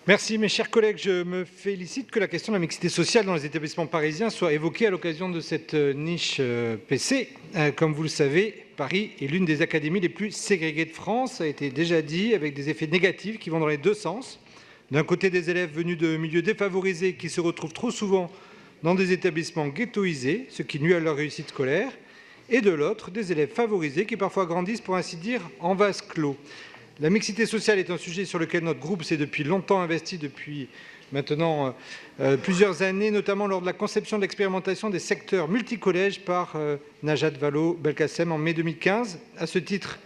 Merci, mes chers collègues. Je me félicite que la question de la mixité sociale dans les établissements parisiens soit évoquée à l'occasion de cette niche PC. Comme vous le savez, Paris est l'une des académies les plus ségrégées de France, ça a été déjà dit, avec des effets négatifs qui vont dans les deux sens. D'un côté, des élèves venus de milieux défavorisés qui se retrouvent trop souvent dans des établissements ghettoisés, ce qui nuit à leur réussite scolaire, et de l'autre, des élèves favorisés qui parfois grandissent, pour ainsi dire, en vase clos. La mixité sociale est un sujet sur lequel notre groupe s'est depuis longtemps investi, depuis maintenant plusieurs années, notamment lors de la conception de l'expérimentation des secteurs multicollèges par Najat Vallaud-Belkacem en mai 2015. À ce titre,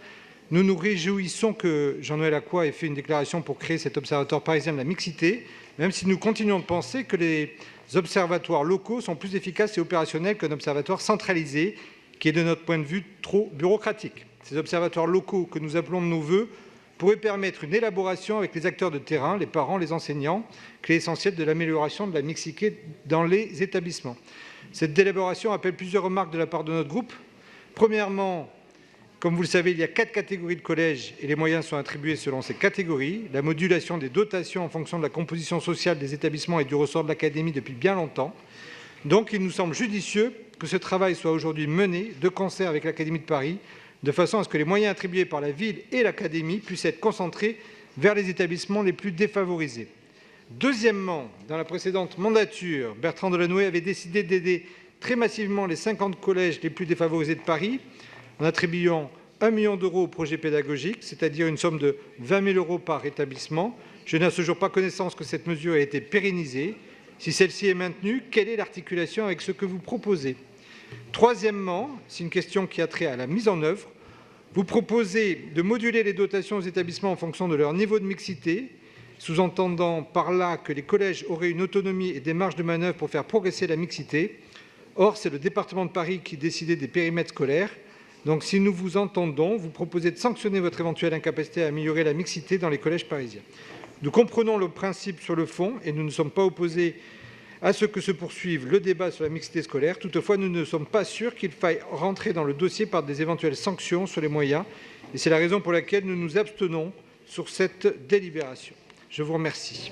nous nous réjouissons que Jean-Noël Accouat ait fait une déclaration pour créer cet observatoire parisien de la mixité, même si nous continuons de penser que les observatoires locaux sont plus efficaces et opérationnels qu'un observatoire centralisé, qui est de notre point de vue trop bureaucratique. Ces observatoires locaux que nous appelons de nos voeux pourrait permettre une élaboration avec les acteurs de terrain, les parents, les enseignants, clé essentielle de l'amélioration de la mixité dans les établissements. Cette élaboration appelle plusieurs remarques de la part de notre groupe. Premièrement, comme vous le savez, il y a 4 catégories de collèges et les moyens sont attribués selon ces catégories. La modulation des dotations en fonction de la composition sociale des établissements est du ressort de l'académie depuis bien longtemps. Donc, il nous semble judicieux que ce travail soit aujourd'hui mené de concert avec l'Académie de Paris, de façon à ce que les moyens attribués par la ville et l'académie puissent être concentrés vers les établissements les plus défavorisés. Deuxièmement, dans la précédente mandature, Bertrand Delanoë avait décidé d'aider très massivement les 50 collèges les plus défavorisés de Paris en attribuant 1 million d'euros au projet pédagogique, c'est-à-dire une somme de 20 000 euros par établissement. Je n'ai à ce jour pas connaissance que cette mesure ait été pérennisée. Si celle-ci est maintenue, quelle est l'articulation avec ce que vous proposez ? Troisièmement, c'est une question qui a trait à la mise en œuvre. Vous proposez de moduler les dotations aux établissements en fonction de leur niveau de mixité, sous-entendant par là que les collèges auraient une autonomie et des marges de manœuvre pour faire progresser la mixité. Or, c'est le département de Paris qui décidait des périmètres scolaires. Donc, si nous vous entendons, vous proposez de sanctionner votre éventuelle incapacité à améliorer la mixité dans les collèges parisiens. Nous comprenons le principe sur le fond et nous ne sommes pas opposés à ce que se poursuive le débat sur la mixité scolaire. Toutefois, nous ne sommes pas sûrs qu'il faille rentrer dans le dossier par des éventuelles sanctions sur les moyens. Et c'est la raison pour laquelle nous nous abstenons sur cette délibération. Je vous remercie.